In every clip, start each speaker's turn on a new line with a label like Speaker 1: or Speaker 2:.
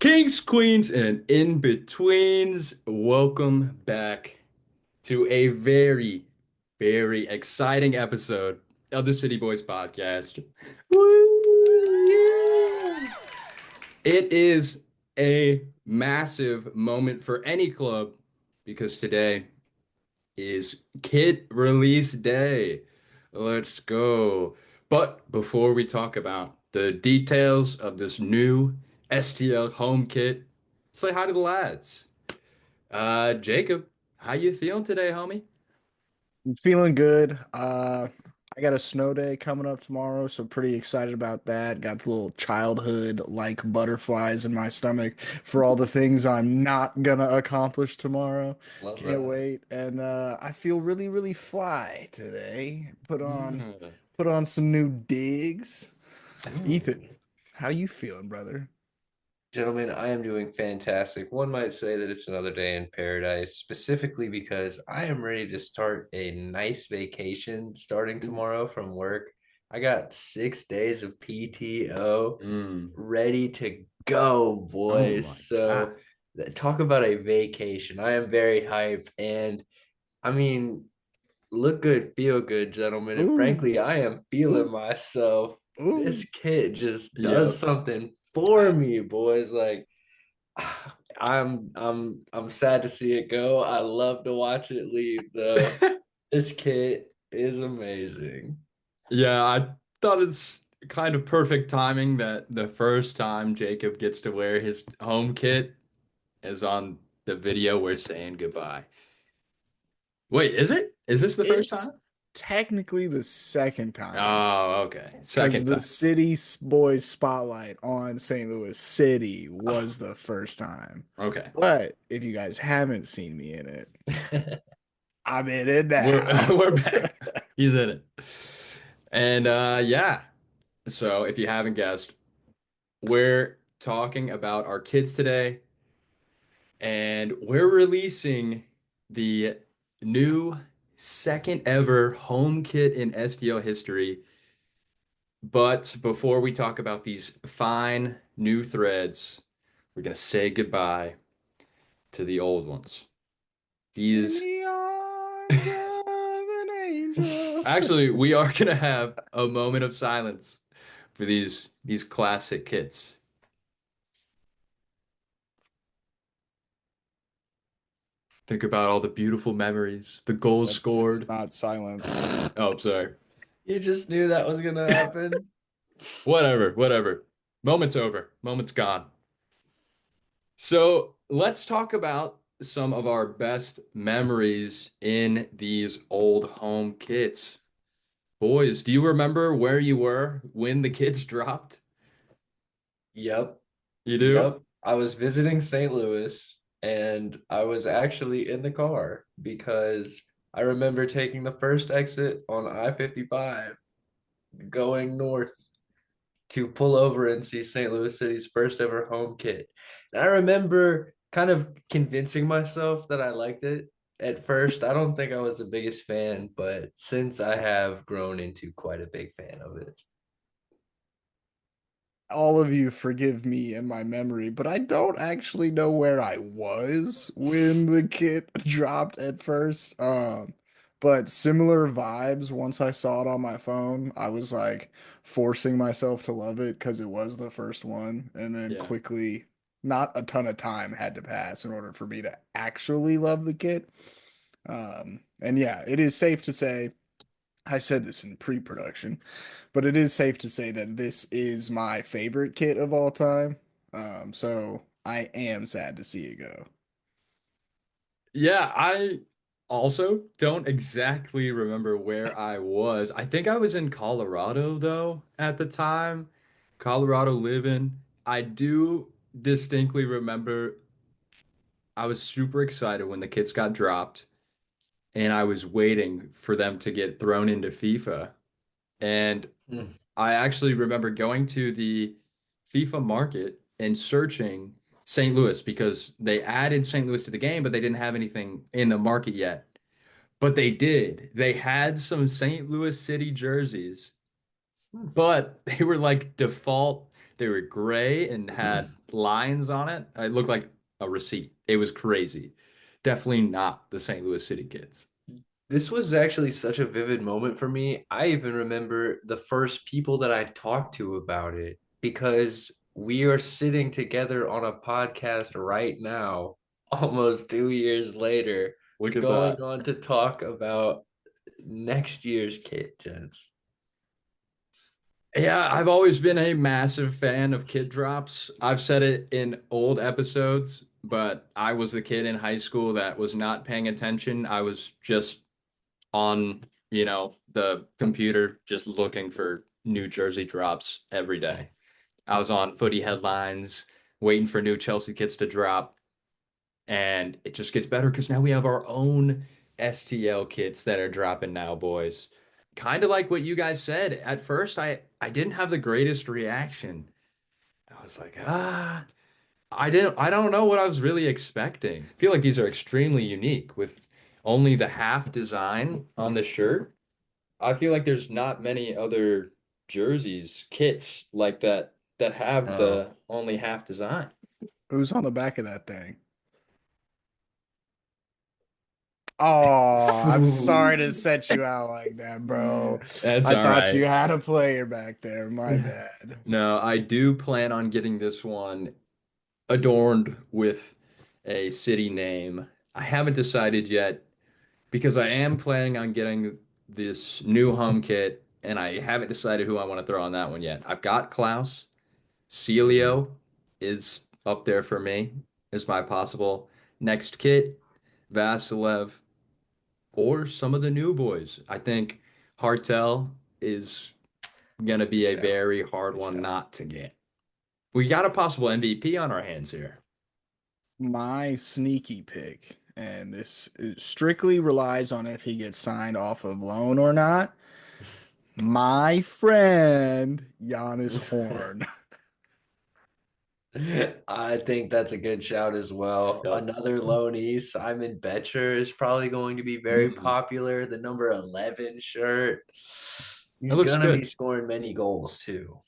Speaker 1: Kings, queens, and in-betweens, welcome back to a very, very exciting episode of the City Boys podcast. Woo, yeah. It is a massive moment for any club because today is kit release day. Let's go. But before we talk about the details of this new STL home kit, say hi to the lads. Jacob, how you feeling today, homie?
Speaker 2: I'm feeling good. I got a snow day coming up tomorrow, so pretty excited about that. Got the little childhood like butterflies in my stomach for all the things I'm not gonna accomplish tomorrow.
Speaker 1: Love
Speaker 2: Can't
Speaker 1: that.
Speaker 2: wait. And I feel really, really fly today.
Speaker 1: Mm.
Speaker 2: Put on some new digs.
Speaker 1: Ooh.
Speaker 2: Ethan, how you feeling, brother?
Speaker 3: Gentlemen, I am doing fantastic. One might say that it's another day in paradise, specifically because I am ready to start a nice vacation starting
Speaker 2: Ooh.
Speaker 3: tomorrow from work. I got 6 days of PTO
Speaker 1: Mm.
Speaker 3: ready to go,
Speaker 1: Oh my
Speaker 3: boys.
Speaker 1: God.
Speaker 3: So, talk about a vacation. I am very hyped. And I mean, look good, feel good, gentlemen. And
Speaker 2: Ooh.
Speaker 3: frankly, I am feeling
Speaker 2: Ooh.
Speaker 3: myself. This
Speaker 2: Ooh.
Speaker 3: kid just does
Speaker 1: Yep.
Speaker 3: something for me, boys. Like I'm sad to see it go. I love to watch it leave though. This kid is amazing.
Speaker 1: Yeah, I thought it's kind of perfect timing that the first time Jacob gets to wear his home kit is on the video we're saying goodbye. Wait, is it? Is this the first
Speaker 2: It's
Speaker 1: time?
Speaker 2: technically the second time.
Speaker 1: Oh, okay.
Speaker 2: Because
Speaker 1: Second
Speaker 2: the
Speaker 1: time.
Speaker 2: City Boys spotlight on St. Louis City
Speaker 1: Oh,
Speaker 2: was the first time.
Speaker 1: okay.
Speaker 2: But if you guys haven't seen me in it, I'm in it
Speaker 1: We're
Speaker 2: now.
Speaker 1: we're back. He's in it. And yeah. So if you haven't guessed, we're talking about our kids today, and we're releasing the new second ever home kit in STL history. But before we talk about these fine new threads, we're gonna say goodbye to the old ones.
Speaker 2: In
Speaker 1: These
Speaker 2: the arms of an angel.
Speaker 1: actually, we are gonna have a moment of silence for these classic kits. Think about all the beautiful memories, the goals
Speaker 2: It's
Speaker 1: scored.
Speaker 2: not silent.
Speaker 1: Oh, sorry.
Speaker 3: You just knew that was gonna happen.
Speaker 1: Whatever, whatever. Moment's over. Moment's gone. So let's talk about some of our best memories in these old home kits. Boys, do you remember where you were when the kids dropped?
Speaker 3: Yep.
Speaker 1: You do?
Speaker 3: Yep. I was visiting St. Louis and I was actually in the car because I remember taking the first exit on I-55 going north to pull over and see St. Louis City's first ever home kit. And I remember kind of convincing myself that I liked it at first. I don't think I was the biggest fan, but since I have grown into quite a big fan of it.
Speaker 2: All of you forgive me and my memory, but I don't actually know where I was when the kit dropped at first. But similar vibes once I saw it on my phone. I was like forcing myself to love it because it was the first one, and then
Speaker 1: Yeah.
Speaker 2: quickly, not a ton of time had to pass in order for me to actually love the kit. And yeah, it is safe to say. I said this in pre-production, but it is safe to say that this is my favorite kit of all time. So I am sad to see it go.
Speaker 1: Yeah, I also don't exactly remember where I was. I think I was in Colorado though at the time. Colorado living. I do distinctly remember I was super excited when the kits got dropped and I was waiting for them to get thrown into FIFA. And
Speaker 3: Hmm.
Speaker 1: I actually remember going to the FIFA market and searching St. Louis because they added St. Louis to the game, but they didn't have anything in the market yet. But they did. They had some St. Louis City jerseys, but they were like default. They were gray and had lines on it. It looked like a receipt. It was crazy. Definitely not the St. Louis City kids.
Speaker 3: This was actually such a vivid moment for me. I even remember the first people that I talked to about it because we are sitting together on a podcast right now, almost 2 years later,
Speaker 1: Look at
Speaker 3: going
Speaker 1: that.
Speaker 3: on to talk about next year's kit, gents.
Speaker 1: Yeah, I've always been a massive fan of kid drops. I've said it in old episodes, but I was the kid in high school that was not paying attention. I was just on, the computer, just looking for New Jersey drops every day. I was on footy headlines, waiting for new Chelsea kits to drop, and it just gets better because now we have our own STL kits that are dropping now, boys. Kind of like what you guys said. At first, I didn't have the greatest reaction. I was like, I don't know what I was really expecting. I feel like these are extremely unique with only the half design on the shirt. I feel like there's not many other jerseys, kits like that have
Speaker 3: Oh.
Speaker 1: the only half design.
Speaker 2: Who's on the back of that thing? Oh, I'm sorry to set you out like that, bro.
Speaker 1: That's
Speaker 2: I
Speaker 1: all
Speaker 2: thought you
Speaker 1: right.
Speaker 2: had a player back there. My bad.
Speaker 1: No, I do plan on getting this one adorned with a city name. I haven't decided yet because I am planning on getting this new home kit and I haven't decided who I want to throw on that one yet. I've got Klaus.
Speaker 3: Mhm.
Speaker 1: Celio is up there for me as my possible next kit. Vasilev or some of the new boys. I think Hartel is going to be
Speaker 3: Good
Speaker 1: a
Speaker 3: shout.
Speaker 1: very hard
Speaker 3: Good
Speaker 1: one
Speaker 3: shout.
Speaker 1: not to get. We got a possible MVP on our hands here.
Speaker 2: My sneaky pick, and this strictly relies on if he gets signed off of loan or not. My friend Giannis Horn.
Speaker 3: I think that's a good shout as well.
Speaker 1: Yep.
Speaker 3: Another loanee, Simon Betcher, is probably going to be very
Speaker 1: Mm,
Speaker 3: popular. The number 11 shirt.
Speaker 1: it
Speaker 3: He's
Speaker 1: looks
Speaker 3: gonna be
Speaker 1: good.
Speaker 3: scoring many goals too.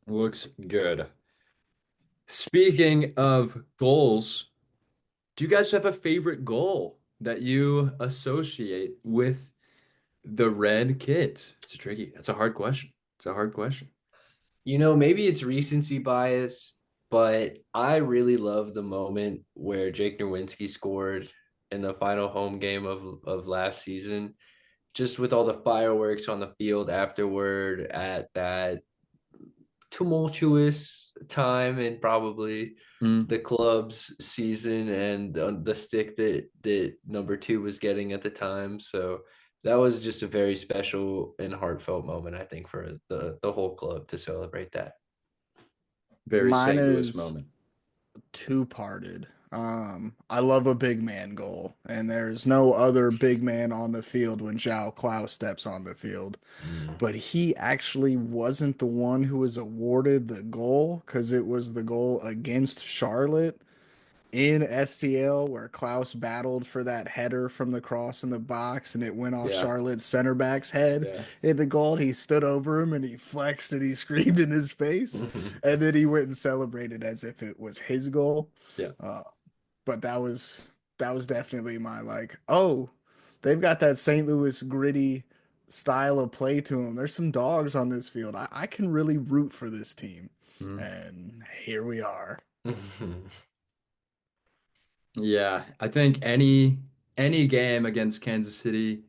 Speaker 1: Looks good. Speaking of goals, do you guys have a favorite goal that you associate with the red kit? It's a tricky. That's a hard question. It's a hard question.
Speaker 3: Maybe it's recency bias, but I really love the moment where Jake Nerwinski scored in the final home game of last season, just with all the fireworks on the field afterward at that tumultuous time and probably
Speaker 1: Mm,
Speaker 3: the club's season and the stick that number two was getting at the time. So that was just a very special and heartfelt moment, I think, for the whole club to celebrate that.
Speaker 1: very
Speaker 2: Mine
Speaker 1: St. Louis
Speaker 2: is
Speaker 1: moment.
Speaker 2: two-parted. I love a big man goal, and there's no other big man on the field when João Klaus steps on the field.
Speaker 3: Mm.
Speaker 2: But he actually wasn't the one who was awarded the goal because it was the goal against Charlotte in STL where Klaus battled for that header from the cross in the box and it went off
Speaker 1: Yeah,
Speaker 2: Charlotte's center back's head
Speaker 1: yeah,
Speaker 2: in the goal. He stood over him and he flexed and he screamed in his face. And then he went and celebrated as if it was his goal.
Speaker 1: yeah.
Speaker 2: Uh, but that was definitely my like, oh, they've got that St. Louis gritty style of play to them. There's some dogs on this field. I can really root for this team.
Speaker 1: Mm.
Speaker 2: And here we are.
Speaker 1: Yeah, I think any game against Kansas City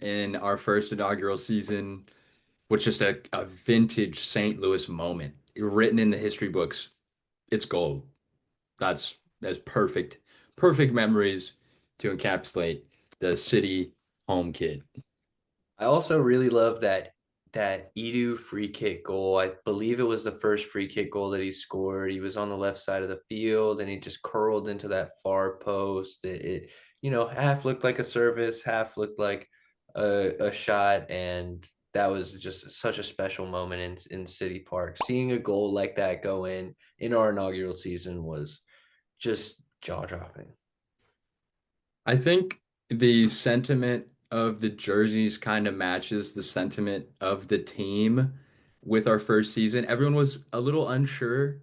Speaker 1: in our first inaugural season was just a vintage St. Louis moment written in the history books. It's gold. That's perfect. Perfect memories to encapsulate the city home kid.
Speaker 3: I also really love that Edu free kick goal. I believe it was the first free kick goal that he scored. He was on the left side of the field and he just curled into that far post. It half looked like a service, half looked like a shot, and that was just such a special moment in City Park. Seeing a goal like that go in our inaugural season was just jaw dropping.
Speaker 1: I think the sentiment of the jerseys kind of matches the sentiment of the team with our first season. Everyone was a little unsure,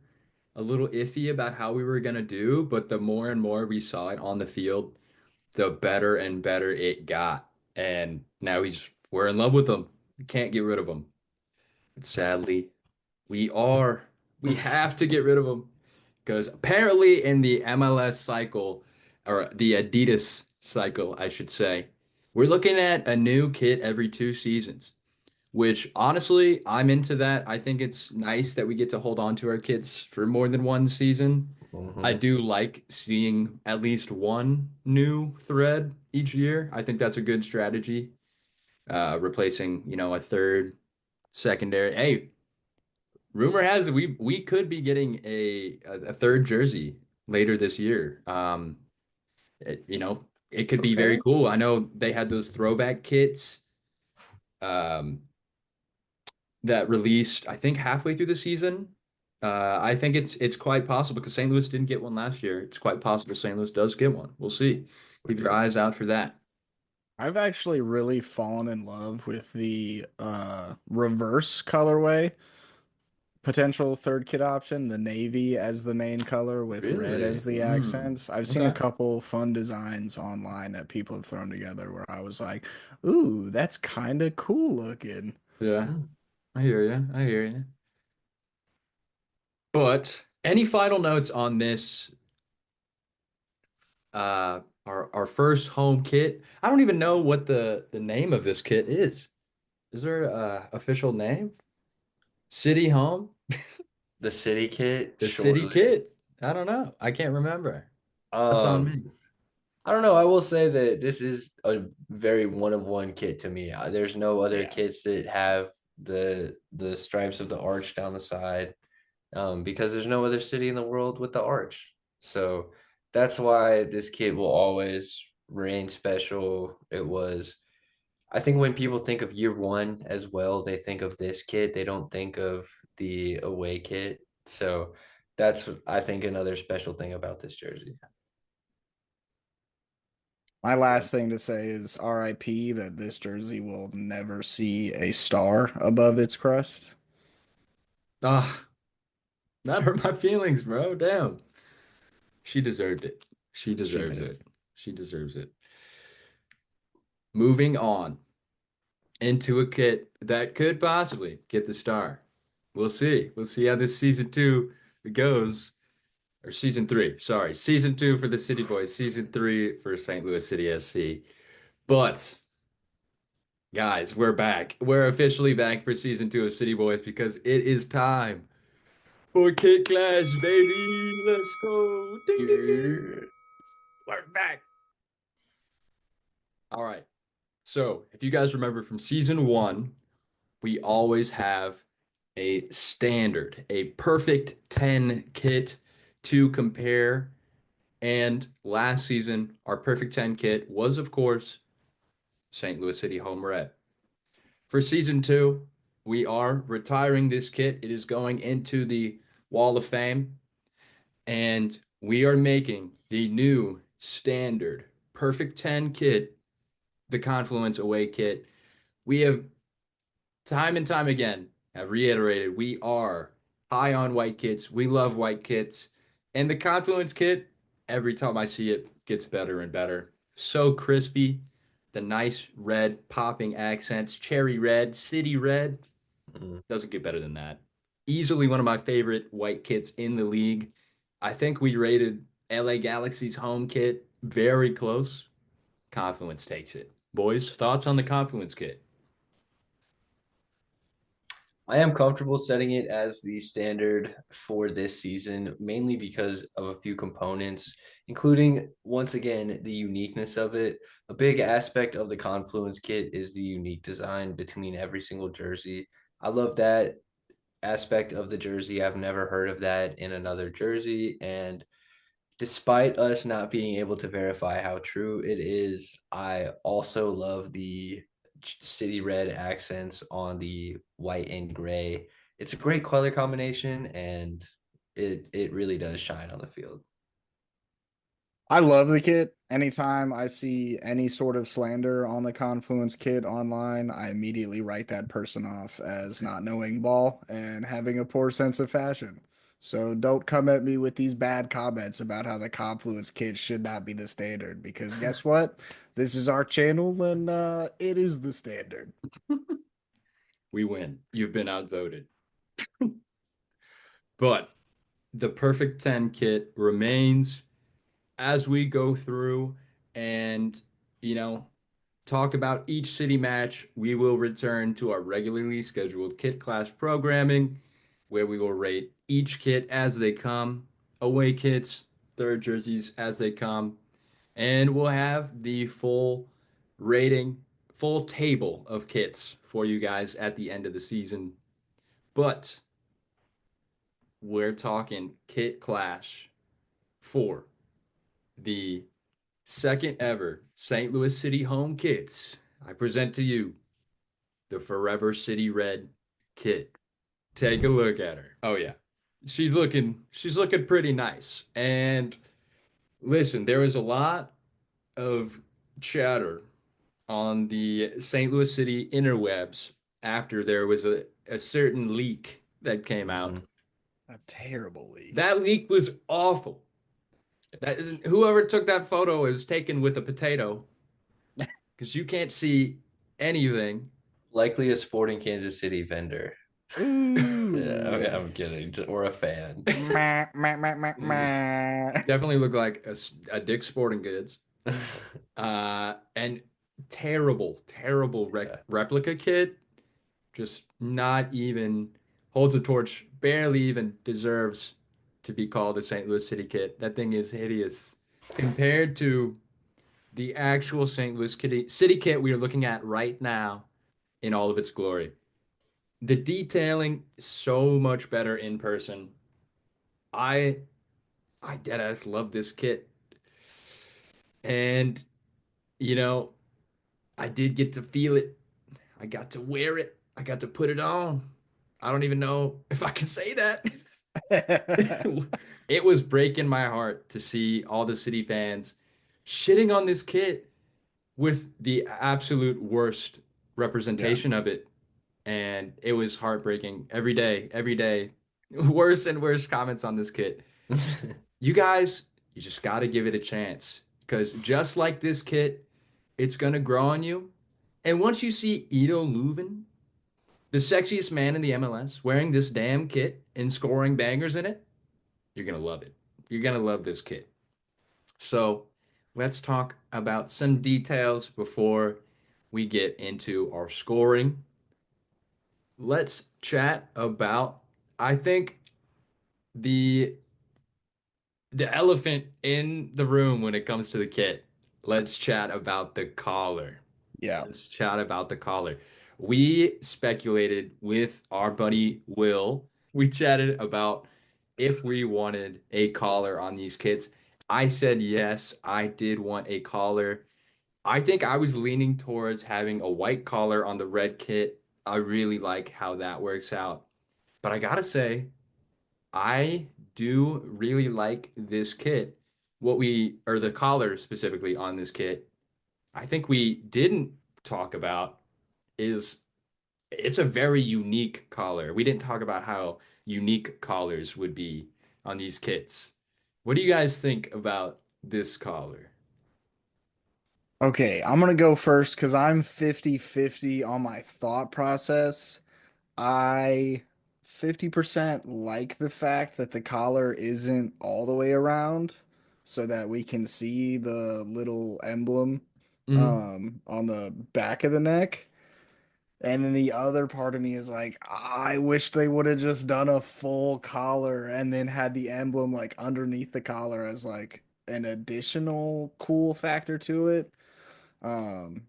Speaker 1: a little iffy about how we were gonna do, but the more and more we saw it on the field, the better and better it got. And now we're in love with him. We can't get rid of him. But sadly, we are. We have to get rid of him because apparently in the MLS cycle, or the Adidas cycle, I should say, we're looking at a new kit every 2 seasons, which honestly, I'm into that. I think it's nice that we get to hold on to our kits for more than 1 season. I
Speaker 3: Mhm.
Speaker 1: do like seeing at least one new thread each year. I think that's a good strategy. Replacing, a third secondary. Hey, rumor has it we could be getting a third jersey later this year. It could be very
Speaker 3: Okay.
Speaker 1: cool. I know they had those throwback kits um, that released, I think, halfway through the season. I think it's quite possible because St. Louis didn't get one last year. It's quite possible St. Louis does get one. We'll see. Keep your eyes out for that.
Speaker 2: I've actually really fallen in love with the reverse colorway potential third kit option, the navy as the main color with red
Speaker 3: Really?
Speaker 2: as the
Speaker 1: Mm.
Speaker 2: accents. I've seen a
Speaker 1: Okay.
Speaker 2: couple fun designs online that people have thrown together where I was like, "Ooh, that's kind of cool looking."
Speaker 1: Yeah,
Speaker 3: Hmm.
Speaker 1: I hear you. I hear you. But any final notes on this our first home kit? I don't even know what the name of this kit is. Is there a official name? City Home?
Speaker 3: The city kit,
Speaker 1: The City
Speaker 3: surely.
Speaker 1: Kit? I don't know. I can't remember. That's on
Speaker 3: Um,
Speaker 1: me.
Speaker 3: I don't know. I will say that this is a very one of one kit to me. There's no other
Speaker 2: Yeah.
Speaker 3: kits that have the stripes of the arch down the side, because there's no other city in the world with the arch. So that's why this kit will always reign special. It was, I think when people think of year one as well, they think of this kit. They don't think of the away kit. So that's, I think, another special thing about this jersey.
Speaker 2: My last thing to say is RIP that this jersey will never see a star above its crest.
Speaker 1: Ah, that hurt my feelings, bro. Damn. She deserved it. She
Speaker 2: She
Speaker 1: deserves
Speaker 2: did.
Speaker 1: it. She deserves it. Moving on into a kit that could possibly get the star. We'll see. We'll see how this season two goes. Or season three, sorry. Season two for the City Boys, season three for St. Louis City SC. But guys, we're back. We're officially back for season two of City Boys because it is time for KLASH, baby. Let's go. Ding, ding, ding.
Speaker 3: Yeah.
Speaker 1: We're back. All right. So, if you guys remember from season one, we always have a standard, a perfect 10 kit to compare. And last season, our perfect 10 kit was, of course, St. Louis City Home Red. For season two, we are retiring this kit. It is going into the Wall of Fame, and we are making the new standard perfect 10 kit, the Confluence away kit. We have time and time again have reiterated we are high on white kits. We love white kits. And the Confluence kit, every time I see it, gets better and better. So crispy. The nice red popping accents, cherry red, city red.
Speaker 3: Mm.
Speaker 1: Doesn't get better than that. Easily one of my favorite white kits in the league. I think we rated LA Galaxy's home kit very close. Confluence takes it. Boys, thoughts on the Confluence kit?
Speaker 3: I am comfortable setting it as the standard for this season, mainly because of a few components, including, once again, the uniqueness of it. A big aspect of the Confluence kit is the unique design between every single jersey. I love that aspect of the jersey. I've never heard of that in another jersey. And despite us not being able to verify how true it is, I also love the city red accents on the white and gray. It's a great color combination, and it really does shine on the field.
Speaker 2: I love the kit. Anytime I see any sort of slander on the Confluence kit online, I immediately write that person off as not knowing ball and having a poor sense of fashion. So don't come at me with these bad comments about how the Confluence kit should not be the standard because guess what? This is our channel and it is the standard.
Speaker 1: We win. You've been outvoted. But the perfect 10 kit remains as we go through and, you know, talk about each city match. We will return to our regularly scheduled kit clash programming where we will rate each kit as they come, away kits, third jerseys as they come, and we'll have the full rating, full table of kits for you guys at the end of the season. But we're talking Kit Clash for the second ever St. Louis City home kits. I present to you the Forever City Red kit. Take a look at her. Oh yeah. She's looking pretty nice. And listen, there was a lot of chatter on the St. Louis City interwebs after there was a certain leak that came out.
Speaker 3: Mhm.
Speaker 2: A terrible leak.
Speaker 1: That leak was awful. That is, whoever took that photo is taken with a potato because you can't see anything.
Speaker 3: Likely a Sporting Kansas City vendor. Yeah,
Speaker 2: Ooh.
Speaker 3: I'm kidding. Or a fan.
Speaker 2: Meh, meh, meh, meh, meh.
Speaker 1: Definitely look like a Dick's Sporting Goods. And terrible, terrible
Speaker 3: Yeah.
Speaker 1: replica kit. Just not even holds a torch, barely even deserves to be called a St. Louis City kit. That thing is hideous compared to the actual St. Louis City kit we are looking at right now in all of its glory. The detailing so much better in person. I I deadass love this kit. And you know, I did get to feel it. I got to wear it. I got to put it on. I don't even know if I can say that. It was breaking my heart to see all the City fans shitting on this kit with the absolute worst
Speaker 2: Yeah.
Speaker 1: representation of it. And it was heartbreaking every day, every day. Worse and worse comments on this kit. You guys, you just got to give it a chance because just like this kit, it's going to grow on you. And once you see Ito Leuven, the sexiest man in the MLS, wearing this damn kit and scoring bangers in it, you're going to love it. You're going to love this kit. So let's talk about some details before we get into our scoring. Let's chat about, I think, the the elephant in the room when it comes to the kit. Let's chat about the collar.
Speaker 2: Yeah.
Speaker 1: Let's chat about the collar. We speculated with our buddy Will. We chatted about if we wanted a collar on these kits. I said yes, I did want a collar. I think I was leaning towards having a white collar on the red kit. I really like how that works out. But I gotta say, I do really like this kit. Or the collar specifically on this kit, I think we didn't talk about is it's a very unique collar. We didn't talk about how unique collars would be on these kits. What do you guys think about this collar?
Speaker 2: Okay, I'm gonna go first because I'm 50-50 on my thought process. I 50% like the fact that the collar isn't all the way around so that we can see the little emblem
Speaker 1: Hmm.
Speaker 2: on the back of the neck. And then the other part of me is like, I wish they would have just done a full collar and then had the emblem like underneath the collar as like an additional cool factor to it. Um,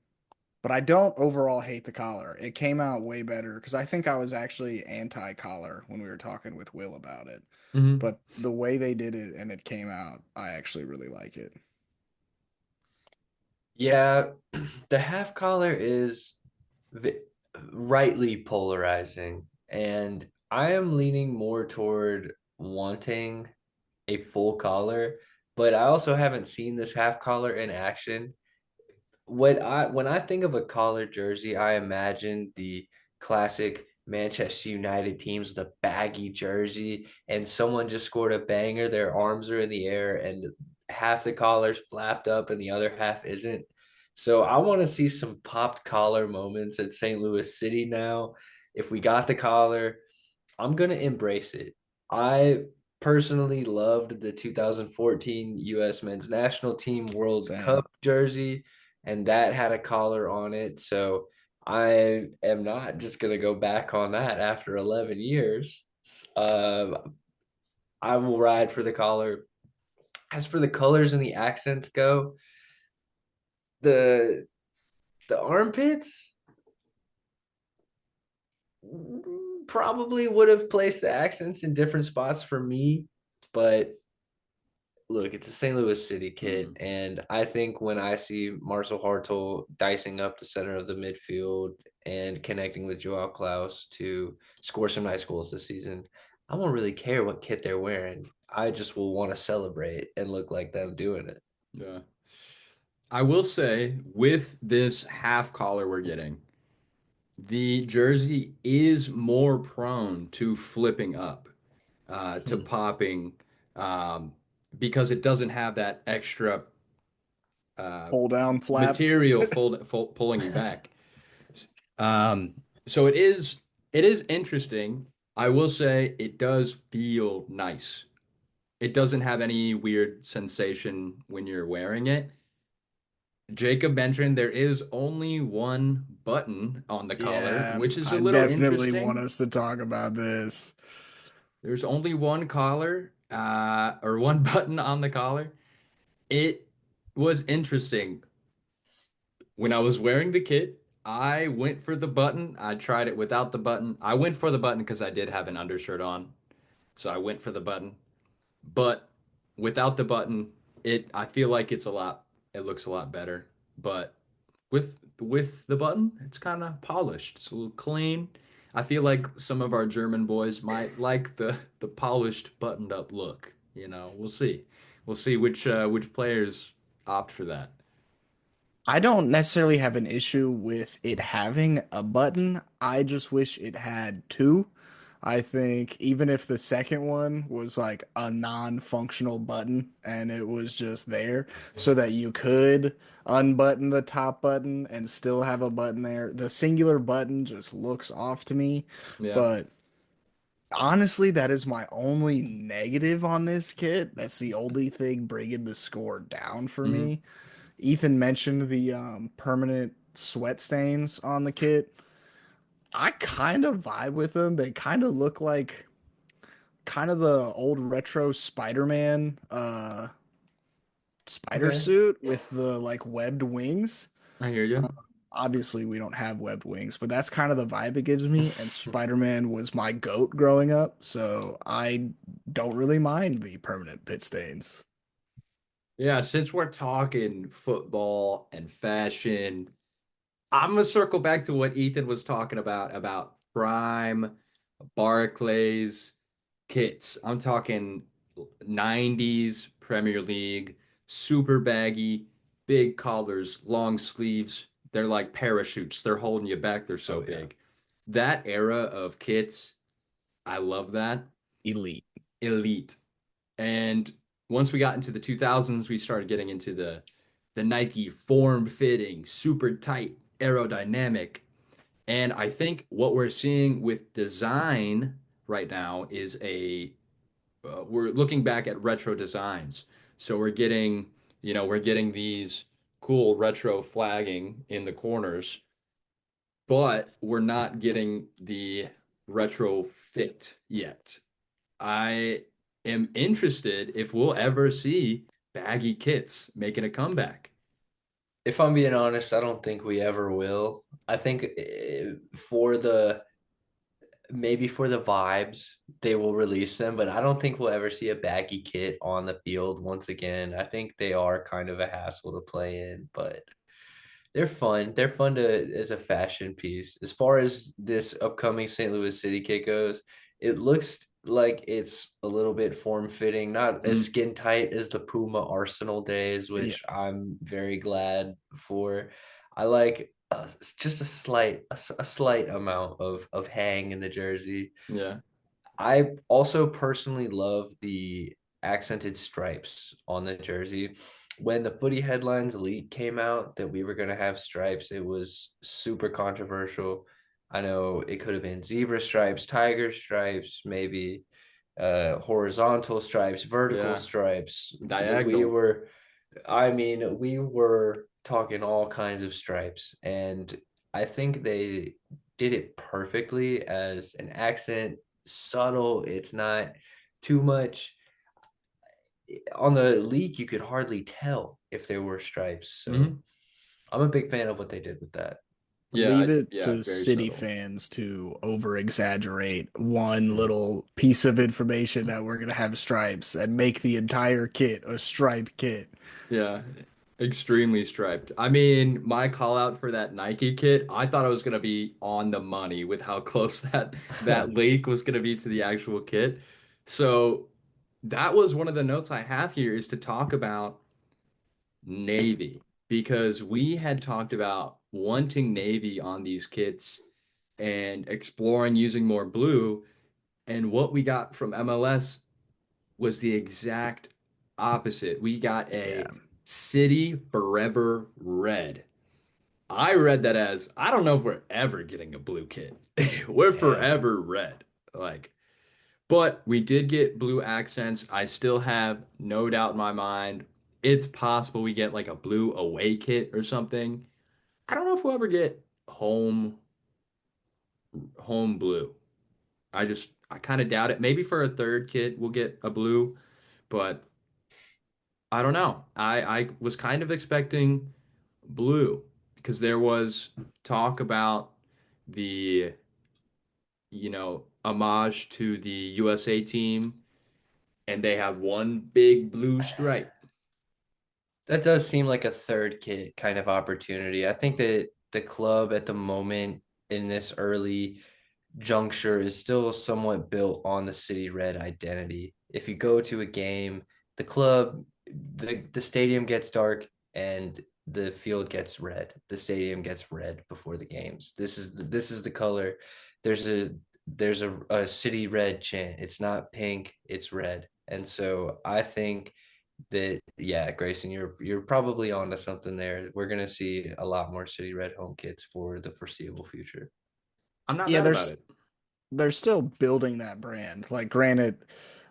Speaker 2: but I don't overall hate the collar. It came out way better because I think I was actually anti-collar when we were talking with Will about it.
Speaker 1: Hmm.
Speaker 2: But the way they did it and it came out, I actually really like it.
Speaker 3: Yeah, the half collar is v rightly polarizing, and I am leaning more toward wanting a full collar, but I also haven't seen this half collar in action. When I think of a collar jersey, I imagine the classic Manchester United teams with a baggy jersey, and someone just scored a banger. Their arms are in the air, and half the collar's flapped up, and the other half isn't. So I want to see some popped collar moments at St. Louis City now. If we got the collar, I'm gonna embrace it. I personally loved the 2014 U.S. Men's National Team World
Speaker 2: Same.
Speaker 3: Cup jersey, and that had a collar on it. So I am not just gonna go back on that after 11 years. Uh, I will ride for the collar. As for the colors and the accents go, the the armpits probably would have placed the accents in different spots for me, but look, it's a St. Louis City kid,
Speaker 1: Mm.
Speaker 3: and I think when I see Marcel Hartel dicing up the center of the midfield and connecting with Joao Klaus to score some nice goals this season, I won't really care what kit they're wearing. I just will want to celebrate and look like them doing it.
Speaker 1: Yeah. I will say with this half collar we're getting, the jersey is more prone to flipping up, to
Speaker 3: Hmm.
Speaker 1: popping, um, because it doesn't have that extra uh,
Speaker 2: Pull down flap.
Speaker 1: material pulling you back. Um, so it is interesting. I will say it does feel nice. It doesn't have any weird sensation when you're wearing it. Jacob mentioned there is only one button on the collar,
Speaker 2: Yeah,
Speaker 1: which is a
Speaker 2: I
Speaker 1: little
Speaker 2: definitely want
Speaker 1: interesting.
Speaker 2: us to talk about this.
Speaker 1: There's only one collar, or one button on the collar. It was interesting. When I was wearing the kit, I went for the button. I tried it without the button. I went for the button because I did have an undershirt on. So I went for the button. But without the button, I feel like it looks a lot better. But with the button, it's kind of polished. It's a little clean. I feel like some of our German boys might like the polished, buttoned up look. We'll see. We'll see which players opt for that.
Speaker 2: I don't necessarily have an issue with it having a button. I just wish it had two. I think even if the second one was like a non-functional button and it was just there so that you could unbutton the top button and still have a button there. The singular button just looks off to me.
Speaker 1: Yeah.
Speaker 2: But honestly, that is my only negative on this kit. That's the only thing bringing the score down for
Speaker 1: Hmm.
Speaker 2: me. Ethan mentioned the permanent sweat stains on the kit. I kind of vibe with them. They kind of look like kind of the old retro Spider-Man spider
Speaker 3: Okay.
Speaker 2: suit with the like webbed wings.
Speaker 1: I hear
Speaker 2: Uh,
Speaker 1: you.
Speaker 2: Obviously, we don't have webbed wings, but that's kind of the vibe it gives me. And Spider-Man was my goat growing up, so I don't really mind the permanent pit stains.
Speaker 1: Yeah, since we're talking football and fashion, I'm gonna circle back to what Ethan was talking about prime Barclays kits. I'm talking 90s Premier League, super baggy, big collars, long sleeves. They're like parachutes. They're holding you back. They're so
Speaker 3: Oh yeah.
Speaker 1: big. That era of kits, I love that.
Speaker 2: Elite.
Speaker 1: Elite. And once we got into the 2000s, we started getting into the Nike form fitting, super tight, aerodynamic. And I think what we're seeing with design right now is we're looking back at retro designs. So we're getting these cool retro flagging in the corners, but we're not getting the retro fit yet. I am interested if we'll ever see baggy kits making a comeback.
Speaker 3: If I'm being honest, I don't think we ever will. I think for the maybe for the vibes, they will release them, but I don't think we'll ever see a baggy kit on the field once again. I think they are kind of a hassle to play in, but they're fun. They're fun to as a fashion piece. As far as this upcoming St. Louis City kit goes, it looks like it's a little bit form fitting, not as
Speaker 1: Mhm.
Speaker 3: skin tight as the Puma Arsenal days,
Speaker 2: Yeah.
Speaker 3: which I'm very glad for. I like just a slight amount of hang in the jersey.
Speaker 1: Yeah.
Speaker 3: I also personally love the accented stripes on the jersey. When the footy headlines leak came out that we were going to have stripes, it was super controversial. I know it could have been zebra stripes, tiger stripes, maybe horizontal stripes, vertical
Speaker 1: Yeah.
Speaker 3: stripes. We
Speaker 1: Diagonal.
Speaker 3: were, I mean, we were talking all kinds of stripes, and I think they did it perfectly as an accent, subtle. It's not too much. On the leak, you could hardly tell if there were stripes. So
Speaker 1: Hmm.
Speaker 3: I'm a big fan of what they did with that.
Speaker 2: Leave it
Speaker 1: Yeah,
Speaker 2: to
Speaker 1: very
Speaker 2: City
Speaker 1: subtle.
Speaker 2: fans to over exaggerate one
Speaker 3: Mm.
Speaker 2: little piece of information that we're gonna have stripes and make the entire kit a stripe kit.
Speaker 1: Yeah, extremely striped. I mean, my call out for that Nike kit, I thought it was gonna be on the money with how close that leak was gonna be to the actual kit. So that was one of the notes I have here is to talk about Navy because we had talked about wanting Navy on these kits and exploring using more blue. And what we got from MLS was the exact opposite. We got
Speaker 2: Yeah,
Speaker 1: a City Forever Red. I read that as I don't know if we're ever getting a blue kit. We're
Speaker 2: yeah.
Speaker 1: forever red. Like, but we did get blue accents. I still have no doubt in my mind. It's possible we get like a blue away kit or something. I don't know if we'll ever get home blue. I kind of doubt it. Maybe for a third kit we'll get a blue, but I don't know. I was kind of expecting blue because there was talk about the, homage to the USA team, and they have one big blue stripe.
Speaker 3: That does seem like a third kit kind of opportunity. I think that the club at the moment in this early juncture is still somewhat built on the city red identity. If you go to a game, the club, the stadium gets dark and the field gets red. The stadium gets red before the games. This is the color. There's a city red chant. It's not pink, it's red. And so I think that yeah, Grayson, you're probably onto something there. We're gonna see a lot more city red home kits for the foreseeable future.
Speaker 1: I'm not
Speaker 2: Yeah,
Speaker 1: mad about
Speaker 2: there's
Speaker 1: it.
Speaker 2: they're still building that brand. Like, granted,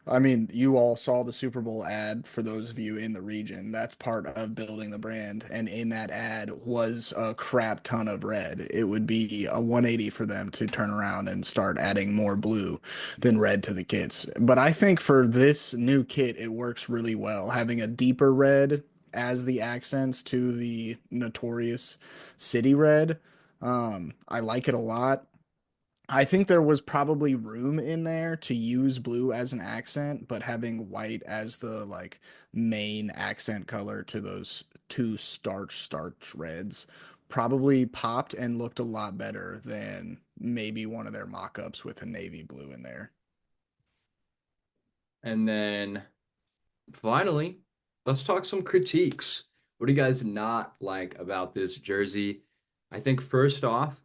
Speaker 2: I mean, you all saw the Super Bowl ad for those of you in the region. That's part of building the brand. And in that ad was a crap ton of red. It would be a 180 for them to turn around and start adding more blue than red to the kits. But I think for this new kit, it works really well. Having a deeper red as the accents to the notorious city red. I like it a lot. I think there was probably room in there to use blue as an accent, but having white as the like main accent color to those two starch reds probably popped and looked a lot better than maybe one of their mock-ups with a navy blue in there.
Speaker 1: And then finally, let's talk some critiques. What do you guys not like about this jersey? I think first off,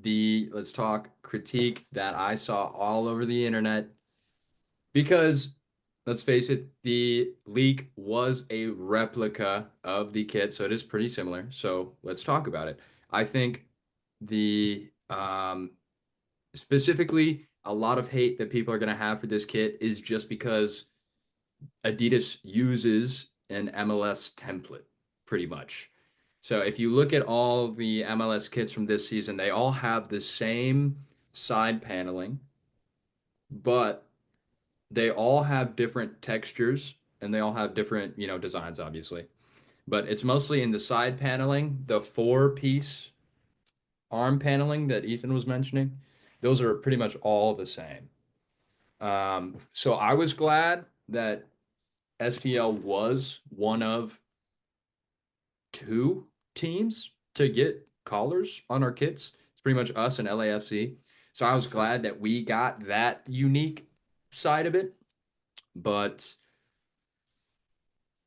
Speaker 1: let's talk critique that I saw all over the internet because let's face it, the leak was a replica of the kit, so it is pretty similar. So let's talk about it. I think the specifically a lot of hate that people are going to have for this kit is just because Adidas uses an MLS template pretty much. So if you look at all the MLS kits from this season, they all have the same side paneling, but they all have different textures and they all have different, designs, obviously. But it's mostly in the side paneling, the four-piece arm paneling that Ethan was mentioning. Those are pretty much all the same. So I was glad that STL was one of two teams to get collars on our kits. It's pretty much us and LAFC. So I was glad that we got that unique side of it. But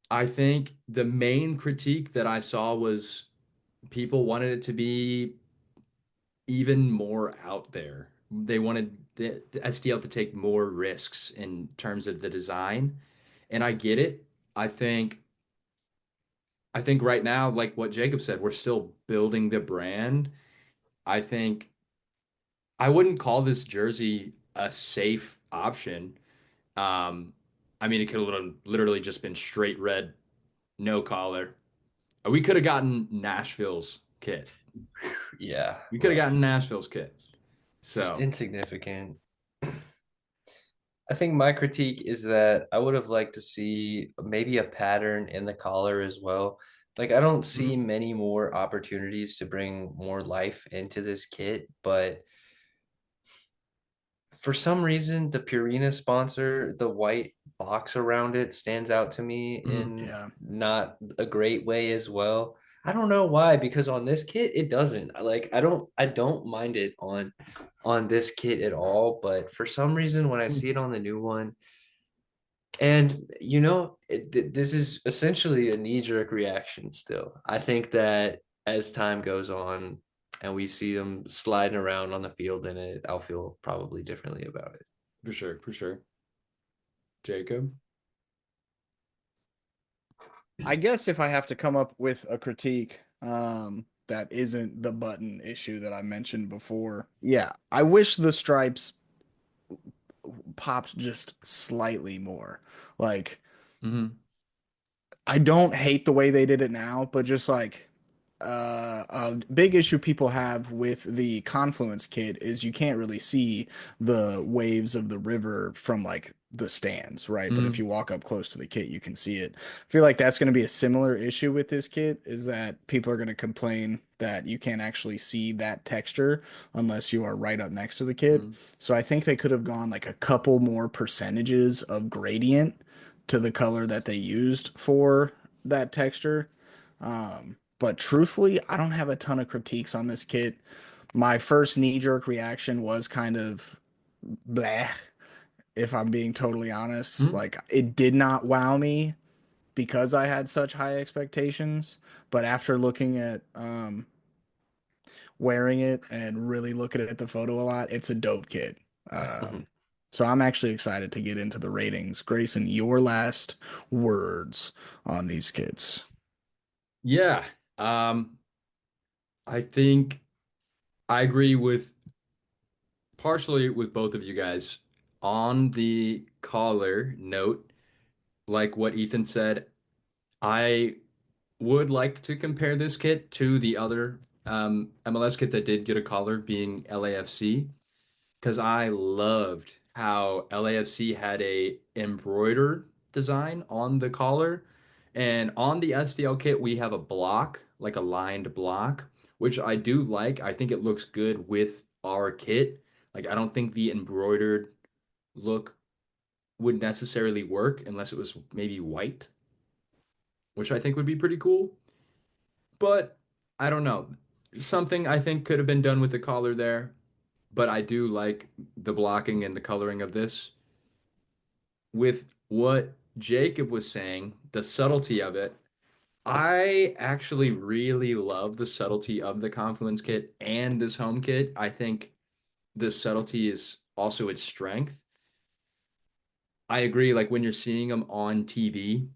Speaker 1: I think the main critique that I saw was people wanted it to be even more out there. They wanted the STL to take more risks in terms of the design, and I get it. I think I think right now, like what Jacob said, we're still building the brand. I think I wouldn't call this jersey a safe option. Um, I mean, it could have literally just been straight red, no collar. We could have gotten Nashville's kit.
Speaker 3: Yeah,
Speaker 1: We could have
Speaker 3: rough.
Speaker 1: gotten Nashville's kit.
Speaker 3: Just
Speaker 1: So,
Speaker 3: insignificant. I think my critique is that I would have liked to see maybe a pattern in the collar as well. Like, I don't see
Speaker 1: mhm,
Speaker 3: many more opportunities to bring more life into this kit, but for some reason, the Purina sponsor, the white box around it stands out to me
Speaker 1: mhm.
Speaker 3: in
Speaker 2: Yeah.
Speaker 3: not a great way as well. I don't know why, because on this kit it doesn't. Like I don't mind it on this kit at all, but for some reason when I see it on the new one, and this is essentially a knee-jerk reaction still. I think that as time goes on and we see them sliding around on the field in it, I'll feel probably differently about it.
Speaker 1: For sure, for sure. Jacob.
Speaker 2: I guess if I have to come up with a critique, that isn't the button issue that I mentioned before, yeah, I wish the stripes popped just slightly more. Like,
Speaker 1: Hmm.
Speaker 2: I don't hate the way they did it now, but just like a big issue people have with the Confluence kit is you can't really see the waves of the river from like the stands, right? But if
Speaker 1: Hmm.
Speaker 2: you walk up close to the kit, you can see it. I feel like that's going to be a similar issue with this kit is that people are going to complain that you can't actually see that texture unless you are right up next to the kit.
Speaker 1: Hmm.
Speaker 2: So I think they could have gone like a couple more percentages of gradient to the color that they used for that texture. But truthfully, I don't have a ton of critiques on this kit. My first knee-jerk reaction was kind of bleh, if I'm being totally honest.
Speaker 1: Hmm.
Speaker 2: Like, it did not wow me because I had such high expectations. But after looking at wearing it and really looking at the photo a lot, it's a dope kit.
Speaker 3: Mhm.
Speaker 2: So I'm actually excited to get into the ratings. Grayson, your last words on these kits.
Speaker 1: Yeah. Um, I think I agree with partially with both of you guys on the caller note, like what Ethan said. I would like to compare this kit to the other MLS kit that did get a collar, being LAFC, because I loved how LAFC had a embroidered design on the collar, and on the STL kit we have a block, like a lined block, which I do like. I think it looks good with our kit. Like I don't think the embroidered look would necessarily work unless it was maybe white, which I think would be pretty cool. But I don't know. Something I think could have been done with the collar there, but I do like the blocking and the coloring of this. With what Jacob was saying, the subtlety of it, I actually really love the subtlety of the Confluence kit and this home kit. I think the subtlety is also its strength. I agree, like when you're seeing them on TV,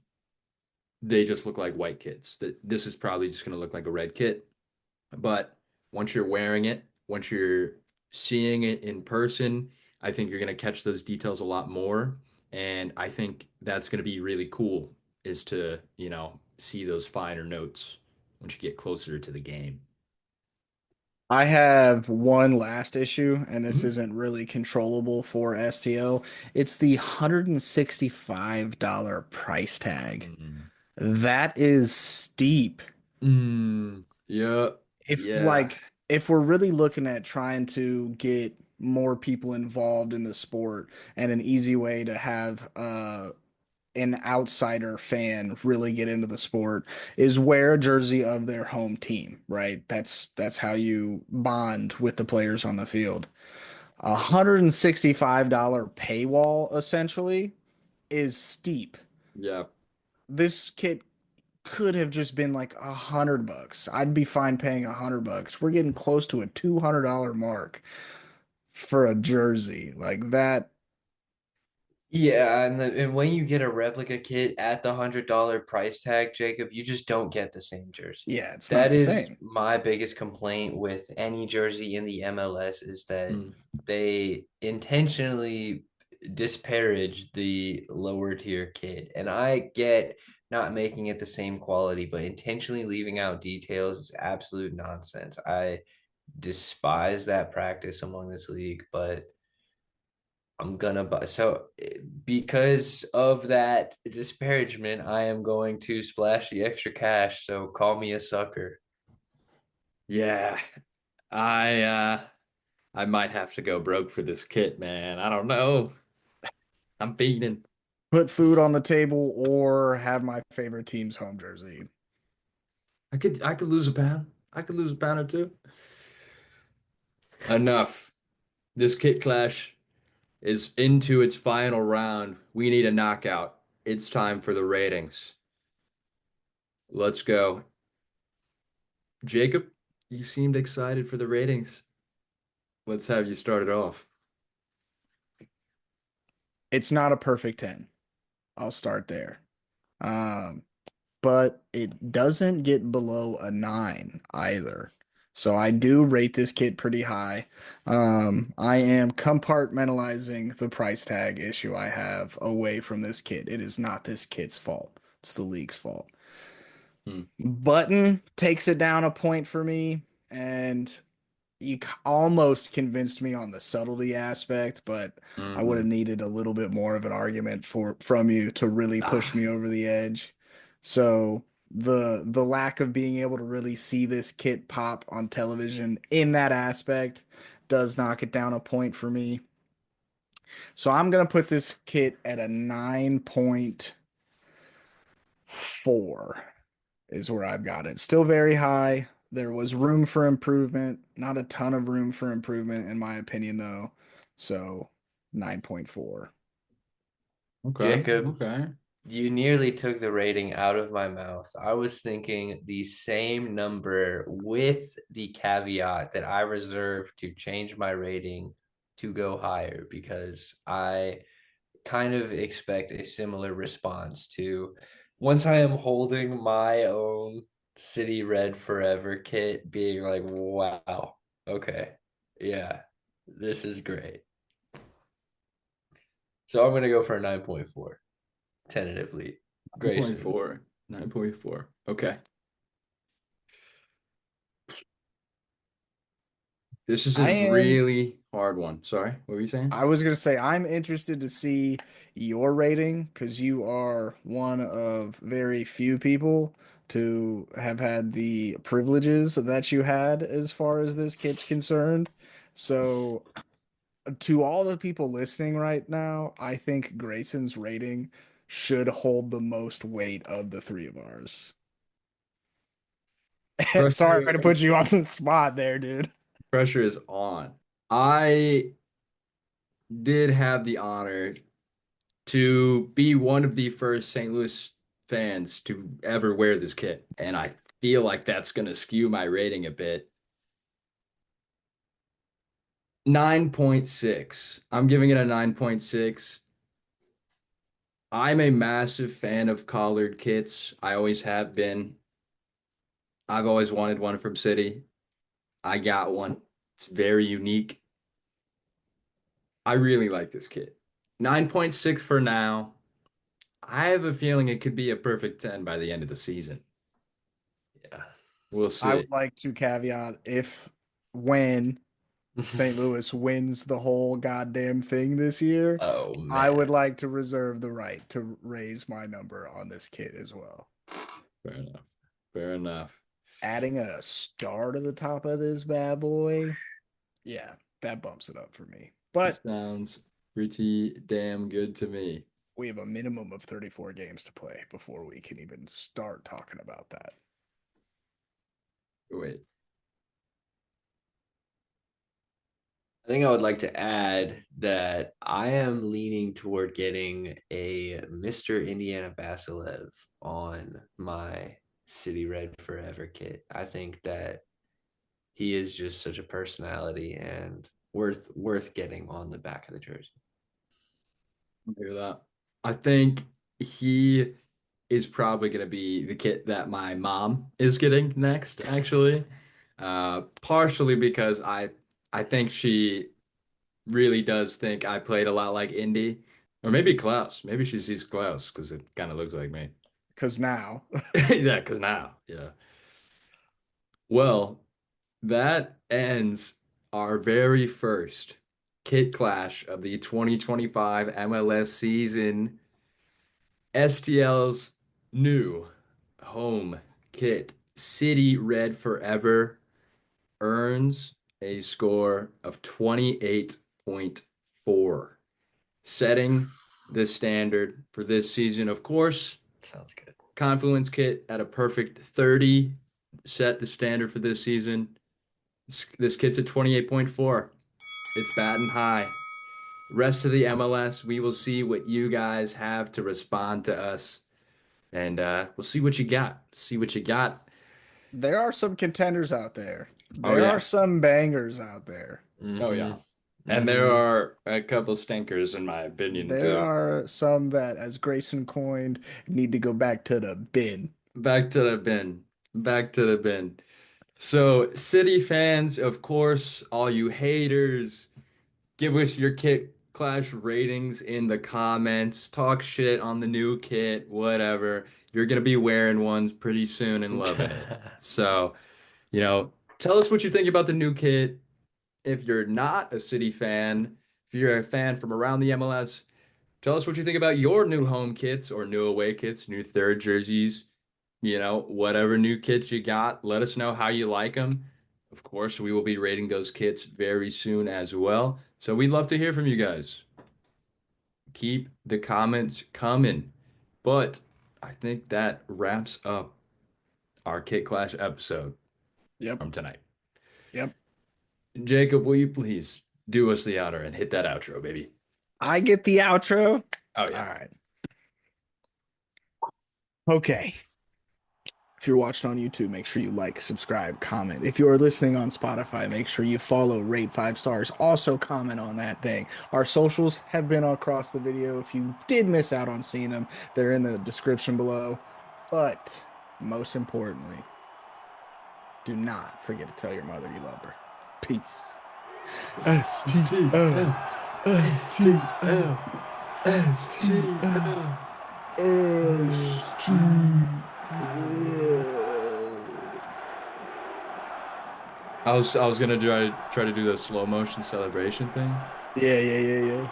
Speaker 1: they just look like white kits. That this is probably just going to look like a red kit. But once you're wearing it, once you're seeing it in person, I think you're going to catch those details a lot more. And I think that's going to be really cool is to, see those finer notes once you get closer to the game.
Speaker 2: I have one last issue, and this
Speaker 1: Mhm.
Speaker 2: isn't really controllable for STO. It's the $165 price tag.
Speaker 1: Mm.
Speaker 2: That is steep.
Speaker 1: Yeah.
Speaker 2: If
Speaker 1: Yeah.
Speaker 2: like if we're really looking at trying to get more people involved in the sport and an easy way to have an outsider fan really get into the sport is wear a jersey of their home team, right? That's how you bond with the players on the field. $165 paywall essentially is steep.
Speaker 1: Yeah.
Speaker 2: This kit could have just been like $100. I'd be fine paying $100. We're getting close to a $200 mark for a jersey like that.
Speaker 3: Yeah, and when you get a replica kit at the $100 price tag, Jacob, you just don't get the same jersey.
Speaker 2: Yeah, it's not
Speaker 3: That
Speaker 2: the
Speaker 3: is
Speaker 2: same.
Speaker 3: my biggest complaint with any jersey in the MLS is that
Speaker 1: Mm.
Speaker 3: they intentionally disparage the lower tier kid. And I get not making it the same quality, but intentionally leaving out details is absolute nonsense. I despise that practice among this league, but I'm gonna buy. So because of that disparagement, I am going to splash the extra cash. So call me a sucker.
Speaker 1: Yeah, I uh I might have to go broke for this kit, man. I don't know. I'm feeding.
Speaker 2: Put food on the table or have my favorite team's home jersey.
Speaker 1: I could lose a pound. I could lose a pound or two. Enough. This kit clash is into its final round. We need a knockout. It's time for the ratings. Let's go. Jacob, you seemed excited for the ratings. Let's have you start it off.
Speaker 2: It's not a perfect 10. I'll start there. Um, but it doesn't get below a 9 either. So I do rate this kit pretty high. I am compartmentalizing the price tag issue I have away from this kit. It is not this kit's fault. It's the league's fault.
Speaker 1: Hmm.
Speaker 2: Button takes it down a point for me, and almost convinced me on the subtlety aspect, but I would have
Speaker 1: Hmm.
Speaker 2: needed a little bit more of an argument from you to really push
Speaker 1: Ah,
Speaker 2: me over the edge. So the lack of being able to really see this kit pop on television in that aspect does knock it down a point for me. So I'm gonna put this kit at a 9.4 is where I've got it. Still very high. There was room for improvement, not a ton of room for improvement in my opinion though. So 9.4.
Speaker 1: okay,
Speaker 3: Jacob,
Speaker 1: okay.
Speaker 3: you nearly took the rating out of my mouth. I was thinking the same number with the caveat that I reserve to change my rating to go higher because I kind of expect a similar response to once I am holding my own City Red Forever kit, being like, wow, okay, yeah, this is great. So I'm gonna go for a 9.4 tentatively. Grayson.
Speaker 1: 9.4. 9.4. Okay. This is a
Speaker 2: I am
Speaker 1: really hard one. Sorry, what were you saying?
Speaker 2: I was gonna say I'm interested to see your rating because you are one of very few people to have had the privileges that you had as far as this kit's concerned. So to all the people listening right now, I think Grayson's rating should hold the most weight of the three of ours. Sorry
Speaker 1: Pressure,
Speaker 2: to put you on the spot there, dude.
Speaker 1: pressure is on. I did have the honor to be one of the first St. Louis fans to ever wear this kit, and I feel like that's going to skew my rating a bit. 9.6. I'm giving it a 9.6. I'm a massive fan of collared kits. I always have been. I've always wanted one from City. I got one. It's very unique. I really like this kit. 9.6 for now. I have a feeling it could be a perfect 10 by the end of the season.
Speaker 3: Yeah.
Speaker 1: We'll
Speaker 2: I
Speaker 1: see.
Speaker 2: would like to caveat if when St. Louis wins the whole goddamn thing this year,
Speaker 3: Oh
Speaker 2: I would
Speaker 3: man.
Speaker 2: like to reserve the right to raise my number on this kit as well.
Speaker 1: Fair enough. Fair enough.
Speaker 2: Adding a star to the top of this bad boy, yeah, that bumps it up for me.
Speaker 1: This
Speaker 2: But
Speaker 1: sounds pretty damn good to me.
Speaker 2: we have a minimum of 34 games to play before we can even start talking about that.
Speaker 1: Wait.
Speaker 3: I think I would like to add that I am leaning toward getting a Mr. Indiana Basilev on my City Red Forever kit. I think that he is just such a personality and worth getting on the back of the jersey.
Speaker 1: I hear that. I think he is probably going to be the kit that my mom is getting next, actually. Partially because I think she really does think I played a lot like Indy, or maybe Klaus. Maybe she sees Klaus because it kind of looks like me.
Speaker 2: Because now,
Speaker 1: Yeah, because now, yeah. Well, that ends our very first kit clash of the 2025 MLS season. STL's new home kit, City Red Forever, earns a score of 28.4, setting the standard for this season. Of course,
Speaker 3: Sounds good.
Speaker 1: Confluence kit at a perfect 30 set the standard for this season. This kit's at 28.4. It's batting high. Rest of the MLS, we will see what you guys have to respond to us. And we'll see what you got. See what you got.
Speaker 2: there are some contenders out there.
Speaker 1: Oh,
Speaker 2: There are
Speaker 1: yeah.
Speaker 2: some bangers out there.
Speaker 1: Oh,
Speaker 3: Mm-hmm.
Speaker 1: yeah. And there are a couple stinkers, in my opinion,
Speaker 2: There
Speaker 1: too.
Speaker 2: are some that, as Grayson coined, need to go back to the bin.
Speaker 1: Back to the bin. Back to the bin. So, City fans, of course, all you haters, give us your kit clash ratings in the comments. Talk shit on the new kit, whatever. You're going to be wearing ones pretty soon and loving it. So, tell us what you think about the new kit. If you're not a City fan, if you're a fan from around the MLS, tell us what you think about your new home kits or new away kits, new third jerseys, whatever new kits you got. Let us know how you like them. Of course, we will be rating those kits very soon as well. So we'd love to hear from you guys. Keep the comments coming. But I think that wraps up our Kit Clash episode
Speaker 2: Yep.
Speaker 1: from tonight.
Speaker 2: Yep.
Speaker 1: Jacob, will you please do us the honor and hit that outro, baby?
Speaker 2: I get the outro.
Speaker 1: Oh, yeah.
Speaker 2: All right. Okay. If you're watching on YouTube, make sure you like, subscribe, comment. If you're listening on Spotify, make sure you follow, rate 5 stars. Also comment on that thing. Our socials have been across the video. If you did miss out on seeing them, they're in the description below. But most importantly, do not forget to tell your mother you love her. Peace. STL. STL. STL.
Speaker 1: I was gonna try to do the slow motion celebration thing.
Speaker 2: Yeah.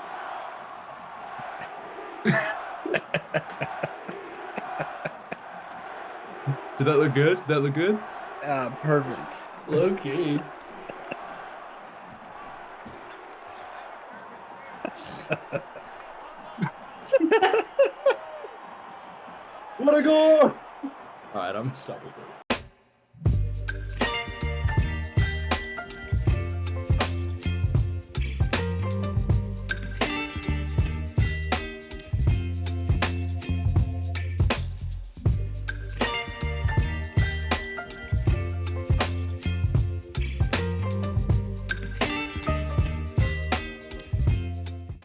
Speaker 1: Did that look good? Did that look good?
Speaker 2: Perfect.
Speaker 3: Low key.
Speaker 1: What a goal! All right, I'm gonna stop it.